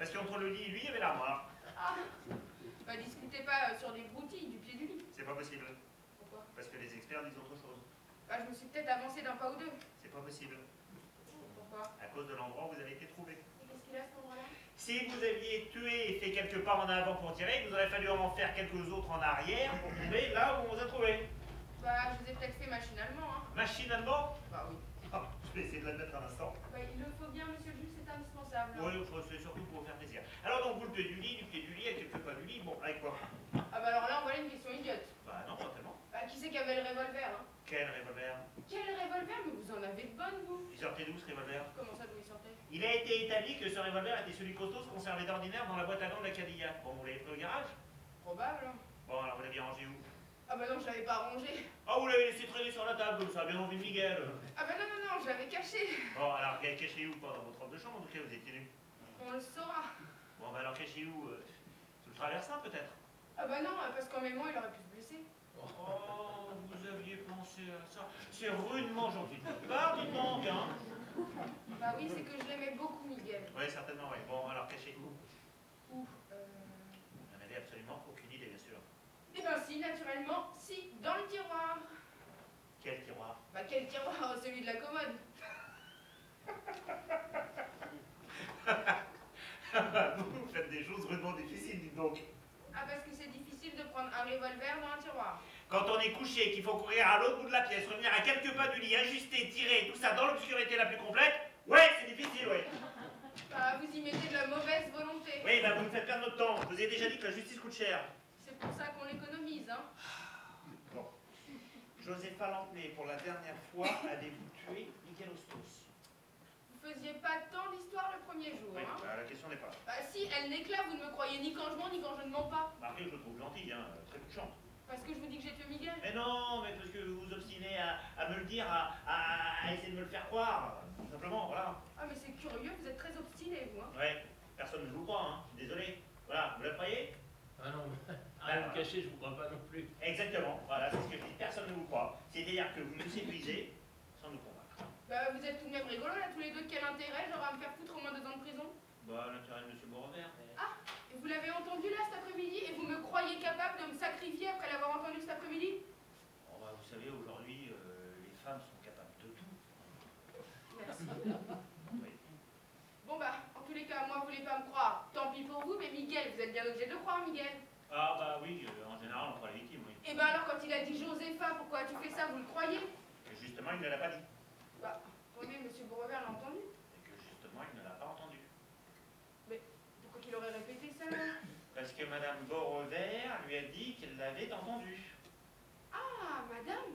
Parce qu'entre le lit et lui, il y avait l'armoire. Ah, bah discutez pas sur des broutilles du pied du lit. C'est pas possible. Pourquoi? Parce que les experts disent autre chose. Bah je me suis peut-être avancé d'un pas ou deux. C'est pas possible. Pourquoi? À cause de l'endroit où vous avez été trouvé. Et qu'est-ce qu'il a à cet endroit-là? Si vous aviez tué et fait quelques pas en avant pour tirer, il vous aurait fallu en faire quelques autres en arrière pour trouver là où on vous a trouvé. Bah je les ai peut-être fait machinalement, hein. Machinalement? Bah oui. Ah, je vais essayer de l'admettre un instant. Bah il le faut bien, monsieur le juge, c'est indispensable. Oui, c'est surtout pour vous faire plaisir. Alors donc vous le pied du lit, à quelques pas du lit, bon, avec quoi? Ah bah alors là, on voilà une question idiote. Bah non, pas tellement. Bah qui c'est qui avait le revolver, hein? Quel revolver? Quel revolver? Mais vous en avez de bonnes, vous. Il sortait d'où ce revolver? Comment ça, d'où il sortait? Il a été établi que ce revolver était celui costaud conservé d'ordinaire dans la boîte à gants de la Cadilla. Bon, vous l'avez pris au garage? Probable. Bon, alors vous l'aviez rangé où? Ah bah non, je l'avais pas rangé. Ah, vous l'avez laissé traîner sur la table, comme ça a bien envie de Miguel. Ah bah non, non, non, je l'avais caché. Bon, alors cachez où? Pas dans votre robe de chambre, en tout cas, vous étiez nu. On le saura. Bon, bah alors cachez où? Sous le traversin, peut-être? Ah bah non, parce qu'en mémoire, il aurait pu se blesser. Oh, vous aviez pensé à ça. C'est rudement gentil. Bah, dites donc, hein. Bah oui, c'est que je l'aimais beaucoup, Miguel. Oui, certainement, oui. Bon, alors cachez où? Où Vous n'en avez absolument aucune idée, bien sûr. Eh ben si, naturellement, si, dans le tiroir. Quel tiroir? Bah quel tiroir? Celui de la commode. Vous faites des choses rudement difficiles, dites donc. Ah parce que c'est difficile de prendre un revolver dans un tiroir. Quand on est couché, qu'il faut courir à l'autre bout de la pièce, revenir à quelques pas du lit, ajuster, tirer, tout ça dans l'obscurité la plus complète, ouais, c'est difficile, ouais. Bah vous y mettez de la mauvaise volonté. Oui, bah vous me faites perdre notre temps. Je vous ai déjà dit que la justice coûte cher. C'est pour ça qu'on l'économise, hein. Bon. Josépha Lampley, pour la dernière fois, avez-vous tué Miguel Hostos? Vous faisiez pas tant d'histoire le premier jour, Oui, hein. bah, la question n'est pas là. Bah si, elle n'est que là, vous ne me croyez ni quand je mens, ni quand je ne mens pas. Marquez, je le trouve gentil, hein, très touchante. Parce que je vous dis que j'ai tué Miguel. Mais non, mais parce que vous vous obstinez à me le dire, à essayer de me le faire croire. Tout simplement, voilà. Ah mais c'est curieux, vous êtes très obstiné, vous, hein. Ouais, personne ne vous croit, hein. Désolé. Voilà, vous la croyez? Ah non, à me cacher, je vous crois pas non plus. Exactement, voilà, c'est ce que je dis. Personne ne vous croit. C'est-à-dire que vous nous séduisez sans nous convaincre. Bah vous êtes tout de même rigolos là, tous les deux, quel intérêt, genre à me faire foutre au moins 2 ans de prison? Bah, l'intérêt de M. Beaurevert, mais... Ah, et vous l'avez entendu là cet après-midi et vous me croyez capable de me sacrifier après l'avoir entendu cet après-midi? Oh, bah, vous savez, aujourd'hui, les femmes sont capables de tout. Merci. Oui. Bon bah, en tous les cas, moi vous voulez pas me croire, tant pis pour vous, mais Miguel, vous êtes bien obligé de le croire, Miguel. Ah, bah oui, en général, on croit les victimes, oui. Et ben alors quand il a dit Josépha, pourquoi tu fais ça, vous le croyez? Et justement, il ne l'a pas dit. Bah, oui, monsieur Beaurevert l'a entendu. Et que justement, il ne l'a pas entendu. Mais pourquoi qu'il aurait répété ça là? Parce que Madame Beaurevert lui a dit qu'elle l'avait entendu. Ah, madame?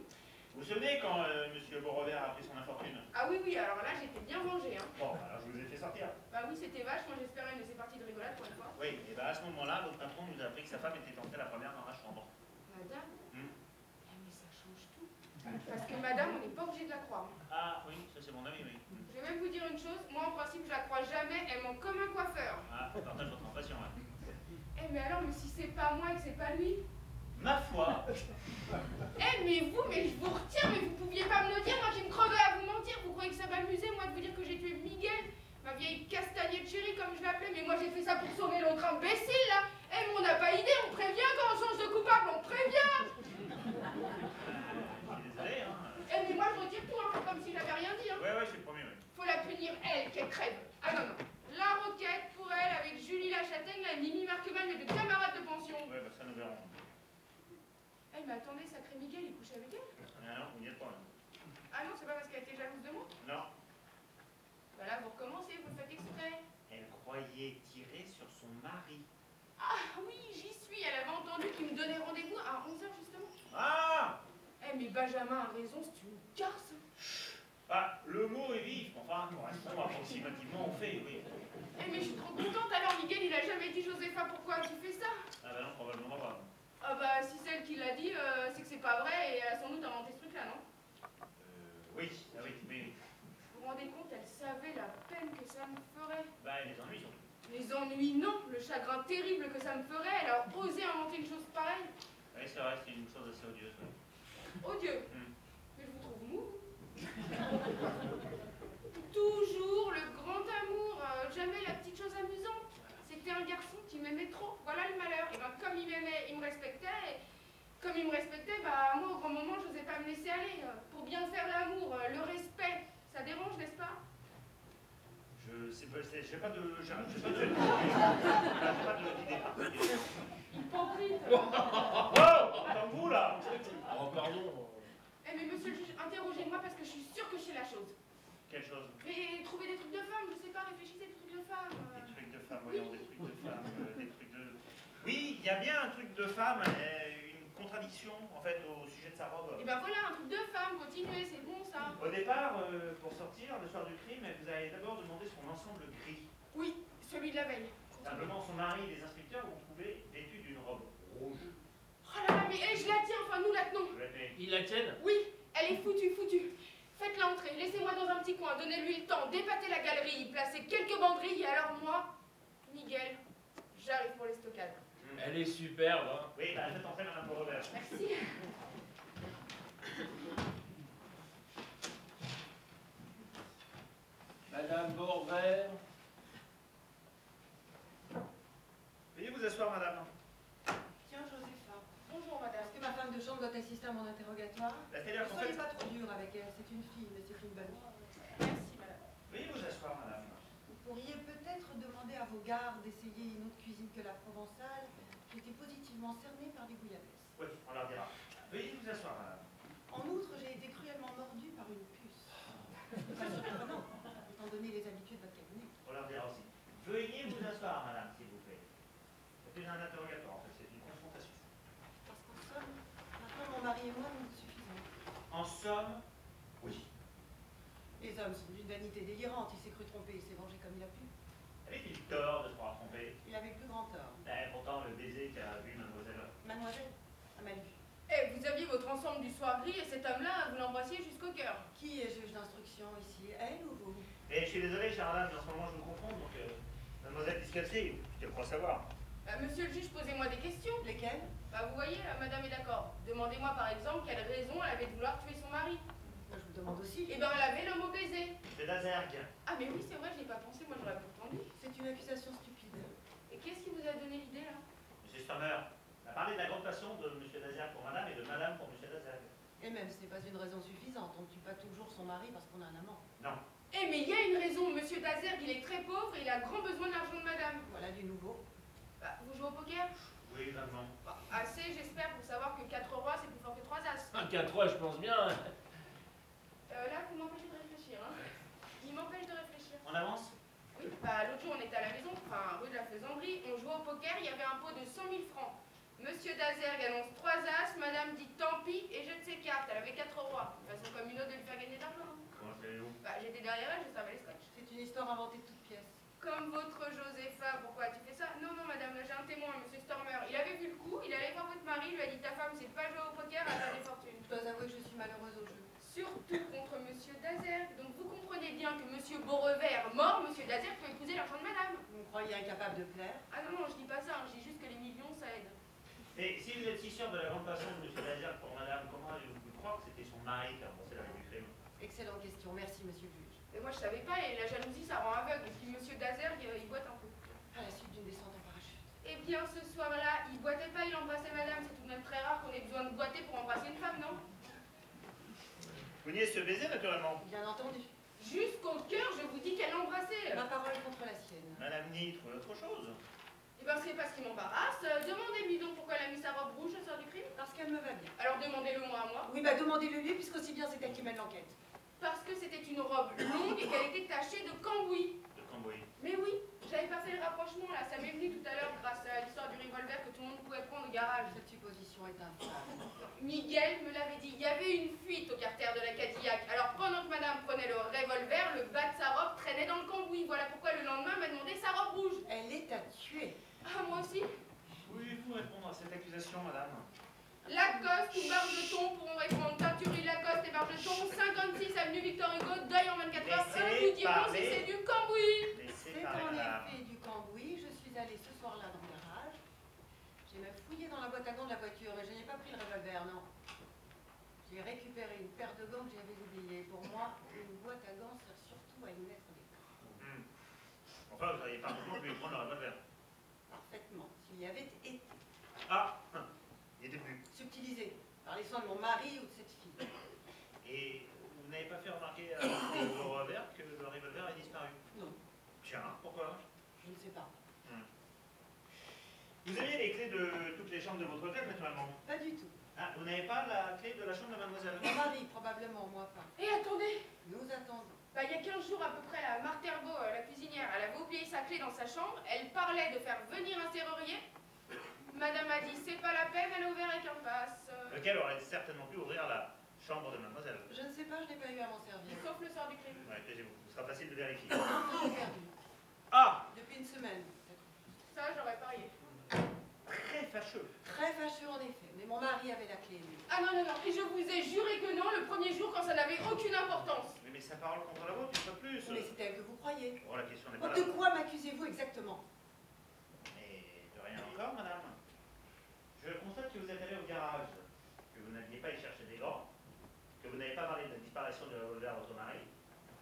Vous vous souvenez quand Monsieur Beaurevert a pris son infortune? Ah oui, oui, alors là j'étais bien vengée, hein. Bon, alors je vous ai fait sortir. Bah oui, c'était vache, moi j'espérais une de ces parties de rigolade pour une fois. Oui, et bien à ce moment-là, votre patron nous a appris que sa femme était entrée la première dans la chambre. Madame? Hmm. Eh, mais ça change tout. Parce que madame, on n'est pas obligé de la croire. Ah oui, ça c'est mon ami, oui. Je vais même vous dire une chose, moi en principe je la crois jamais, elle ment comme un coiffeur. Ah, je partage votre impression, là. Eh mais alors, mais si c'est pas moi et que c'est pas lui? Ma foi, Eh mais vous, mais je vous retiens, mais vous pouviez pas me le dire, moi qui me crevais à vous mentir, vous croyez que ça m'amusait moi de vous dire que j'ai tué Miguel, ma vieille castagnette chérie comme je l'appelais, mais moi j'ai fait ça pour sauver l'autre imbécile là. Eh mais on n'a pas idée, on prévient quand on change de coupable, on prévient. je suis désolé, hein. Eh mais moi je retire tout, hein, comme si j'avais rien dit, hein. Ouais, c'est le premier, oui. Faut la punir, elle, qu'elle crève. Ah non, non. La requête pour elle avec Julie Lachâtaigne, la Mimi Marqueman, mais de camarades de pension. Ouais, bah ça nous verrons. Eh mais attendez, sacré Miguel, il couche avec elle? Ah non, vous n'y êtes pas, là. Ah non, c'est pas parce qu'elle était jalouse de moi? Non. Bah là, vous recommencez, vous le faites exprès. Elle croyait tirer sur son mari. Ah oui, j'y suis, elle avait entendu qu'il me donnait rendez-vous à 11h justement. Ah! Eh mais Benjamin a raison, c'est une garce. Ah, le mot est vif, enfin, correspond approximativement au fait, oui. Eh mais je suis trop contente, alors Miguel, il a jamais dit Josépha, pourquoi tu fais ça? Ah bah non, probablement pas. Ah bah si c'est elle qui l'a dit, c'est que c'est pas vrai et elle a sans doute inventé ce truc-là, non? Oui, ah oui, oui. Vous vous rendez compte, elle savait la peine que ça me ferait. Bah, les ennuis surtout. Les ennuis, non, le chagrin terrible que ça me ferait, elle a osé inventer une chose pareille. Oui, c'est vrai, c'est une chose assez odieuse, oui. Odieux. Hmm. Mais je vous trouve mou. Toujours le grand amour, jamais la petite chose amusante. Comme il me respectait, bah moi au grand moment je n'osais pas me laisser aller. Pour bien faire l'amour, le respect, ça dérange, n'est-ce pas? J'ai pas de... J'ai pas de... J'ai pas d'idée particulière. Hypocrite. Oh, comme vous là. Oh, pardon. Eh mais monsieur le juge, interrogez-moi parce que je suis sûre que je sais la chose. Quelle chose? Mais trouvez des trucs de femmes, je sais pas, réfléchissez des trucs de femmes. Des trucs de femmes, voyons, des trucs de femmes, des trucs de... Oui, il y a bien un truc de femme, une contradiction en fait au sujet de sa robe. Et ben voilà, un truc de femme, continuez, c'est bon ça. Au départ, pour sortir le soir du crime, vous avez d'abord demandé son ensemble gris. Oui, celui de la veille. Simplement, son mari et les inspecteurs l'ont trouvé vêtu d'une robe rouge. Oh là là, mais je la tiens, enfin nous la tenons. Je la mets. Ils la tiennent? Oui, elle est foutue, foutue. Faites-la entrer, laissez-moi dans un petit coin, donnez-lui le temps, dépâtez la galerie, placez quelques banderilles, et alors moi, Miguel, j'arrive pour les stockades. Elle est superbe, hein. Oui, bah faites entrer Madame Beaurevert. Merci. Madame Beaurevert. Veuillez vous asseoir, madame. Tiens, Josépha, Bonjour madame. est-ce que ma femme de chambre doit assister à mon interrogatoire? C'est-à-dire Ne qu'en soyez fait... pas trop dur avec elle, c'est une fille, mais c'est une bonne fille. Merci madame. Veuillez vous asseoir, madame. Vous pourriez peut-être demander à vos gardes d'essayer une autre cuisine que la provençale, qui était positivement cernée par des bouillabaisse. Oui, on leur dira. Veuillez vous asseoir, madame. En outre, j'ai été cruellement mordue par une puce. Pas surprenant, étant donné les habitudes de votre cabinet. On leur dira aussi. Veuillez vous asseoir, madame, s'il vous plaît. C'est un interrogatoire, en fait, c'est une confrontation. Parce qu'en somme, maintenant mon mari et moi, nous nous suffisons. En somme, oui. Les hommes sont d'une vanité délirante, il s'est cru trompé, il s'est vengé comme il a pu. Avait-il tort de se croire trompé? Il avait plus grand tort. Pourtant, le baiser qu'a vu mademoiselle... Mademoiselle, à mal vu. Eh, vous aviez votre ensemble du soir gris et cet homme-là, vous l'embrassiez jusqu'au cœur. Qui est juge d'instruction ici, elle ou vous? Et je suis désolé, chère madame, mais en ce moment, je vous confonds, donc... mademoiselle Discalcier, je crois savoir. Monsieur le juge, posez-moi des questions. Lesquelles? Bah vous voyez, madame est d'accord. Demandez-moi par exemple quelle raison elle avait de vouloir tuer son mari. Moi, je vous demande aussi. Eh ben elle avait le mot baiser. C'est Lazergue. Ah mais oui, c'est vrai, j'y ai pas pensé, moi j'aurais pourtant dit. C'est une accusation stupide. Et qu'est-ce qui vous a donné l'idée là? Monsieur Stammer a parlé de la grande passion de monsieur Lazergue pour madame et de madame pour monsieur Lazergue. Et même, ce n'est pas une raison suffisante. On ne tue pas toujours son mari parce qu'on a un amant. Non. Eh mais il y a une raison, monsieur Dazergue, il est très pauvre et il a grand besoin de l'argent de madame. Voilà du nouveau. Bah, vous jouez au poker? Oui, vaguement. Bah, assez, j'espère, pour savoir que 4 rois c'est plus fort que 3 as. Un 4-3, je pense bien. Là, vous m'empêchez de réfléchir, hein. Il m'empêche de réfléchir. On avance? Oui, bah l'autre jour on était à la maison, enfin rue de la Faisanderie, on jouait au poker, il y avait un pot de 100 000 francs. Monsieur Dazergue annonce 3 as, madame dit tant pis et jette ses cartes, elle avait 4 rois. Une façon comme une autre de lui faire gagner de l'argent. Comment savez-vous? Bah j'étais derrière elle, je savais les scotch. C'est une histoire inventée de toutes pièces. Comme votre Josépha, pourquoi tu fais ça? Non, non madame, là j'ai un témoin, monsieur Stormer. Il avait vu le coup, il allait voir votre mari, il lui a dit ta femme c'est pas jouer au poker, elle a des fortunes. Je dois avouer que je suis malheureuse au jeu. Surtout contre monsieur Dazergue. Donc vous comprenez bien que monsieur Beaurevert, mort, monsieur Dazergue peut épouser l'argent de madame. Vous me croyez incapable de plaire? Ah non, non, je dis pas ça, hein, je dis juste que les millions ça aide. Et si vous êtes si sûr de la grande passion de monsieur Lazergue pour madame, comment avez-vous pu croire que c'était son mari qui a remboursé la veille du crime? Excellente question, merci monsieur le juge. Mais moi je savais pas et la jalousie ça rend aveugle. Et puis monsieur Dazergue, il boite un peu. À la suite d'une descente en parachute. Eh bien ce soir-là, il boitait pas, il embrassait madame. C'est tout de même très rare qu'on ait besoin de boiter pour embrasser une femme, non? Vous niez ce baiser, naturellement. Bien entendu. Jusqu'au cœur, je vous dis qu'elle l'embrassait. Ma parole contre la sienne. Madame nie trouve autre chose. Eh ben c'est pas ce qui m'embarrasse. Demandez-lui donc pourquoi elle a mis sa robe rouge le soir du crime. Parce qu'elle me va bien. Alors demandez-le moi à moi. Oui, bah demandez-le lui, puisqu'aussi bien c'est elle qui mène l'enquête. Parce que c'était une robe longue et qu'elle était tachée de cambouis. De Cambouis. Mais oui, j'avais pas fait le rapprochement là, ça m'est venu tout à l'heure grâce à l'histoire du revolver que tout le monde pouvait prendre au garage. Cette supposition est infâme. Miguel me l'avait dit, il y avait une fuite au carter de la Cadillac. Alors pendant que madame prenait le revolver, le bas de sa robe traînait dans le cambouis. Voilà pourquoi le lendemain elle m'a demandé sa robe rouge. Elle est à tuer. Ah, moi aussi. Pouvez-vous répondre à cette accusation, madame? Lacoste ou Bargeton pourront répondre. Teinturie Lacoste et Bargeton, 56 avenue Victor Hugo, deuil en 24 heures. Eux vous diront si c'est du cambouis. Laissez C'est parler, en madame. effet du cambouis. Je suis allée ce soir-là dans le garage. J'ai même fouillé dans la boîte à gants de la voiture, mais je n'ai pas pris le revolver, non. J'ai récupéré une paire de gants que j'avais oubliée. Pour moi, une boîte à gants sert surtout à y mettre des gants. Enfin, vous n'auriez pas pu lui prendre le revolver. Parfaitement. S'il y avait été. Ah, il était plus. Subtilisez sang de mon mari ou de cette fille. Et vous n'avez pas fait remarquer à vos revolvers que le revolver est disparu? Non, Tiens, pourquoi? je ne sais pas. Vous aviez les clés de toutes les chambres de votre hôtel, naturellement. Pas du tout. Ah, vous n'avez pas la clé de la chambre de mademoiselle? Mon mari, probablement, moi pas. Et attendez, Nous attendons. bah, il y a 15 jours à peu près, la Marthe Herbeau, la cuisinière, elle avait oublié sa clé dans sa chambre. Elle parlait de faire venir un serrurier. Madame a dit c'est pas la peine, elle a ouvert avec un passe. Lequel aurait certainement pu ouvrir la chambre de mademoiselle. Je ne sais pas, je n'ai pas eu à m'en servir. Sauf le sort du crime. Ouais, taisez-vous, ce sera facile de vérifier. Je l'ai perdu. Ah, Depuis une semaine. Ça, j'aurais parié. très fâcheux. Très fâcheux en effet, mais mon mari avait la clé, lui. Ah non, non, non, et je vous ai juré que non le premier jour quand ça n'avait aucune importance. Mais sa parole contre la vôtre, une fois de plus. Mais c'est elle que vous croyez. Oh, la question n'est pas là. De quoi m'accusez-vous exactement? Mais de rien encore, madame. Je constate que vous êtes allé au garage, que vous n'alliez pas y chercher des gants, que vous n'avez pas parlé de la disparition du revolver à votre mari,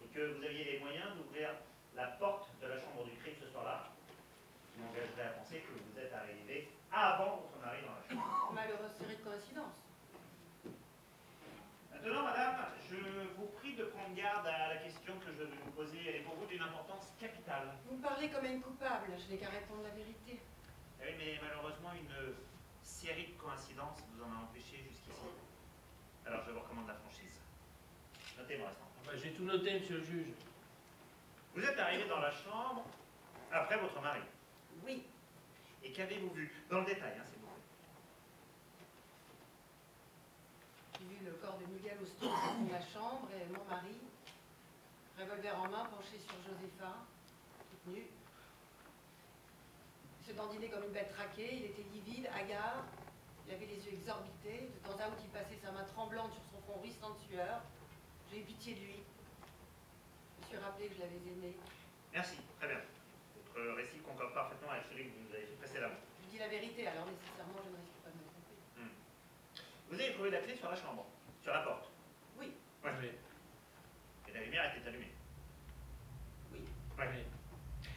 et que vous aviez les moyens d'ouvrir la porte de la chambre du crime ce soir-là, qui m'engagerait à penser que vous êtes arrivé avant votre mari dans la chambre. Malheureuse série de coïncidences. Maintenant, madame, je vous prie de prendre garde à la question que je vais vous poser. Elle est pour vous d'une importance capitale. Vous me parlez comme à une coupable, je n'ai qu'à répondre la vérité. Oui, mais malheureusement, une série de coïncidences vous en a empêché jusqu'ici. Alors, je vous recommande la franchise. Notez mon restant. Bah, j'ai tout noté, monsieur le juge. Vous êtes arrivé dans la chambre après votre mari. Oui, Et qu'avez-vous vu? Dans le détail, hein, s'il vous plaît. j'ai vu le corps de Miguel Hosto au fond de la chambre et mon mari, revolver en main, penché sur Josépha, toute nue. Il se dandinait comme une bête traquée, il était livide, hagard, il avait les yeux exorbités, de temps à autre il passait sa main tremblante sur son front ruisselant de sueur. J'ai eu pitié de lui. Je me suis rappelé que je l'avais aimé. Merci, très bien. Votre récit concorde parfaitement avec celui que vous nous avez fait précédemment. Je dis la vérité, alors nécessairement je ne risque pas de me tromper. Vous avez trouvé la clé sur la chambre, sur la porte. Oui, Ouais. Oui. Et la lumière était allumée. oui. Ouais. Oui.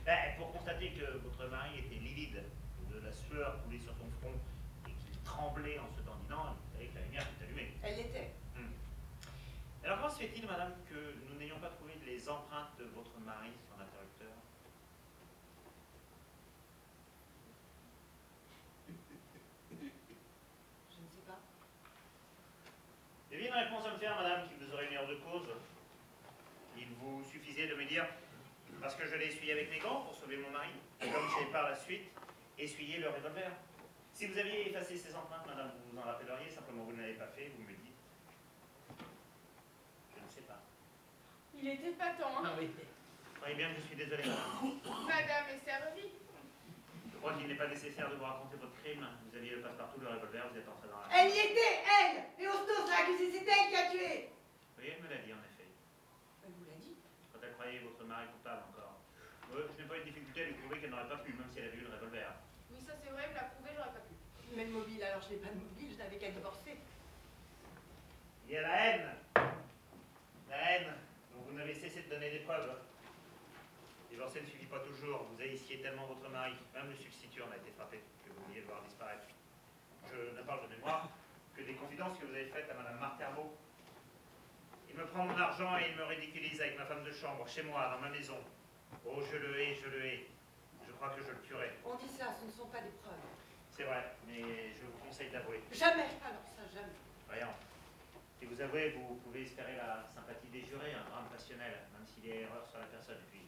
Ben, pour constater que votre mari était livide, que de la sueur coulait sur son front et qu'il tremblait en se dandinant, vous savez que la lumière était allumée. Elle l'était. Alors comment se fait-il, madame, que nous n'ayons pas trouvé les empreintes de votre mari sur l'interrupteur? Je ne sais pas. Il y avait une réponse à me faire, madame, qui vous aurait mis hors de cause. Il vous suffisait de me dire, parce que je l'ai essuyé avec mes gants pour sauver mon mari, comme j'ai par la suite essuyé le revolver. Si vous aviez effacé ces empreintes, madame, vous vous en rappelleriez, simplement vous ne l'avez pas fait, vous me le dites. Je ne sais pas. Il était épatant, hein. Ah oui. Croyez bien que je suis désolé, madame. Madame est servie. Je crois qu'il n'est pas nécessaire de vous raconter votre crime. Vous aviez le passe-partout, le revolver, vous êtes entré dans la... Elle y était, elle. Et Hosto l'a accusé, c'est elle qui a tué. Oui, elle me l'a dit, en effet. Elle vous l'a dit. Quand elle croyait votre mari coupable encore. Je n'ai pas eu de difficulté à lui prouver qu'elle n'aurait pas pu, même si elle avait eu le revolver. Oui, ça c'est vrai, me l'a prouvé, j'aurais pas pu. Mais le mobile, alors je n'ai pas de mobile, je n'avais qu'à divorcer. Il y a la haine. La haine dont vous n'avez cessé de donner des preuves. Divorcer ne suffit pas toujours. Vous haïssiez tellement votre mari. Même le substitut en a été frappé, que vous vouliez le voir disparaître. Je ne parle de mémoire que des confidences que vous avez faites à madame Marthe Herbeau. Il me prend mon argent et il me ridiculise avec ma femme de chambre, chez moi, dans ma maison. Oh, je le hais, je le hais. Je crois que je le tuerai. On dit ça, ce ne sont pas des preuves. C'est vrai, mais je vous conseille d'avouer. Jamais. Alors ça, jamais. Voyons. Si vous avouez, vous pouvez espérer la sympathie des jurés, un drame passionnel, même s'il y a erreur sur la personne. Et puis,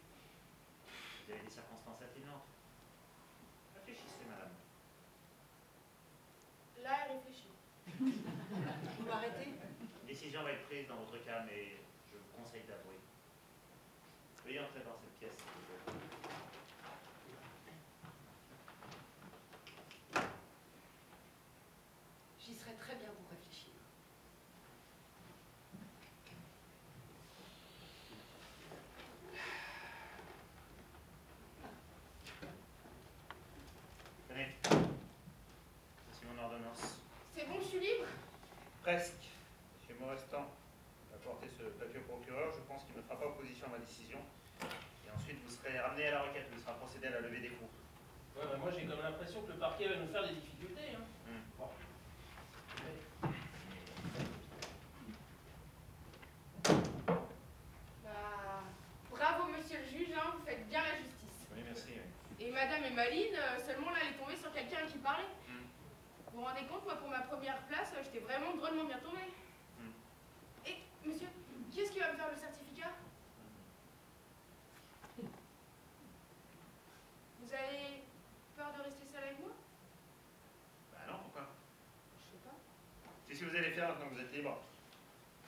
vous avez des circonstances atténuantes. Réfléchissez, madame. Là, elle réfléchit. Vous m'arrêtez? Une décision va être prise dans votre cas, mais je vous conseille d'avouer. Veuillez entrer dans cette pièce, s'il vous plaît. J'y serais très bien pour réfléchir. Tenez. Voici mon ordonnance. C'est bon, je suis libre? Presque. Monsieur Maurestan va porter ce papier au procureur. Je pense qu'il ne fera pas opposition à ma décision. Et ensuite, vous serez ramené à la requête. Il sera procédé à la levée d'écrou. Ouais, bah, moi j'ai comme l'impression que le parquet va nous faire des difficultés. Hein. Hmm. Bon. madame est maline, seulement là, elle est tombée sur quelqu'un qui parlait. Hmm. Vous vous rendez compte, moi, pour ma première place, j'étais vraiment drôlement bien tombée. Et, monsieur, qui est-ce qui va me faire le certificat? Vous avez peur de rester seul avec moi? Bah non, pourquoi? Je sais pas. C'est ce que vous allez faire quand vous êtes libre.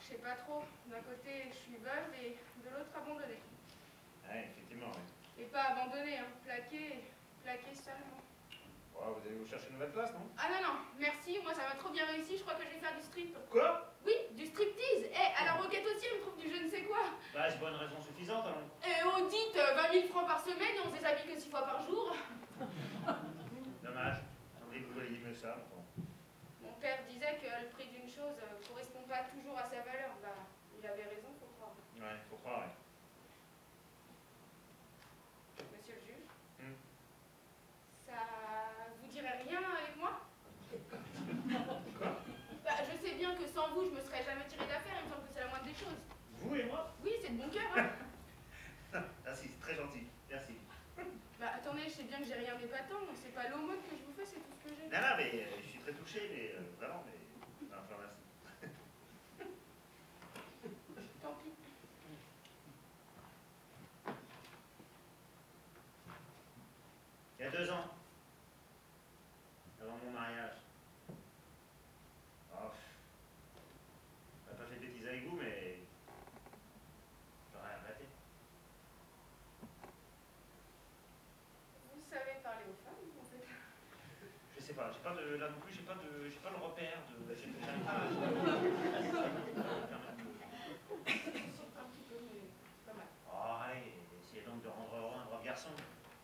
Je sais pas trop. D'un côté, je suis veuve et de l'autre, abandonnée. Ouais, effectivement, oui. Et pas abandonnée, hein. Plaquée seulement. Oh, vous allez vous chercher une nouvelle place, non? Ah non, non, merci, moi ça m'a trop bien réussi, je crois que je vais faire du strip. Quoi? Oui, du striptease. Eh, à la Roquette aussi, elle me trouve du je ne sais quoi. Bah, c'est pas une raison suffisante, alors. Et on dit 20 000 francs par semaine et on se déshabille que 6 fois par jour. Dommage. J'ai envie que vous voyez mieux que ça. Bon. Mon père disait que le prix d'une chose correspond pas toujours à sa valeur. Bah, il avait raison, faut croire. Ouais, faut croire, ouais. Monsieur le juge, Hmm. ça vous dirait rien avec moi? Quoi? Bah, je sais bien que sans vous, je me serais jamais tiré d'affaire, il me semble que c'est la moindre des choses. Vous et moi? Oui, c'est de bon cœur, hein. Merci, c'est très gentil. Merci. Bah, attendez, je sais bien que j'ai rien d'épatant, c'est pas l'aumône que je vous fais, c'est tout ce que j'ai. Non, non, mais je suis très touché, mais vraiment, mais. Non, je vous remercie. Tant pis. Il y a 2 ans, avant mon mariage. Oh, je n'ai pas fait de bêtises avec vous, mais j'aurais arrêté. Vous savez parler aux femmes, en fait. Je sais pas, j'ai pas de, là non plus, j'ai pas le repère de. J'arrive pas Un petit peu, mais pas mal. Oh, allez, essayez donc de rendre heureux un brave garçon.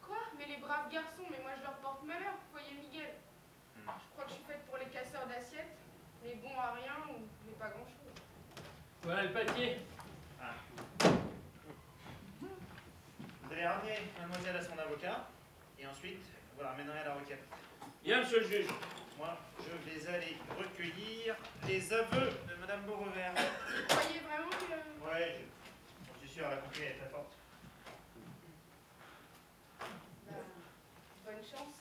Quoi? Mais les braves garçons, mais moi je leur porte malheur, voyez Miguel. Hmm. Je crois que je suis faite pour les casseurs d'assiettes, les bons à rien ou mais pas grand chose. Voilà le papier. Ah. Vous allez ramener mademoiselle à son avocat, et ensuite, vous la ramènerez à la requête. Bien, monsieur le juge. Moi, je vais aller recueillir les aveux de Madame Beaurevert. Vous croyez vraiment que... Ouais, j'en suis sûr, la compris, elle est très forte. Bah, bonne chance.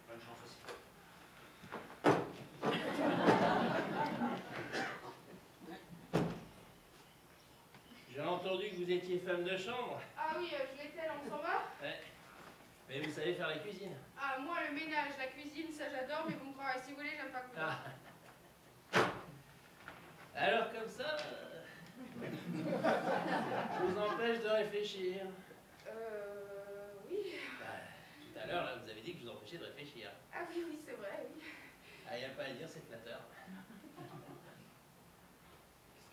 Bonne chance aussi. J'ai entendu que vous étiez femme de chambre. Ah oui, je l'étais, là, on s'en va? Ouais. Mais vous savez faire la cuisine. Ah, moi, le ménage, la cuisine, ça j'adore, mais vous me croirez si vous voulez, j'aime pas courir. Ah. Alors comme ça, je vous empêche de réfléchir. Oui. Bah, tout à l'heure, là, vous avez dit que je vous empêchais de réfléchir. Ah oui, oui, c'est vrai, oui. Ah, il n'y a pas à dire, c'est flatteur.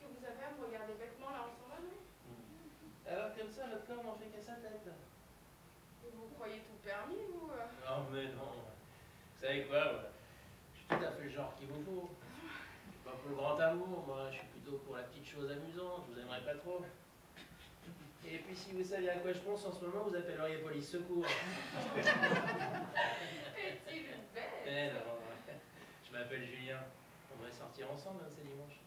Qu'est-ce que vous avez à me regarder bêtement, là, on s'en va, non? Alors comme ça, notre corps n'en fait qu'à sa tête. Vous croyez tout permis, vous? Non, mais non. Vous savez quoi, moi, je suis tout à fait le genre qu'il vous faut. Je suis pas pour le grand amour, moi, je suis plutôt pour la petite chose amusante, je vous aimerais pas trop. Et puis si vous saviez à quoi je pense en ce moment, vous appelleriez police secours. Est-il bête? Eh non, je m'appelle Julien. On devrait sortir ensemble, hein, c'est dimanche.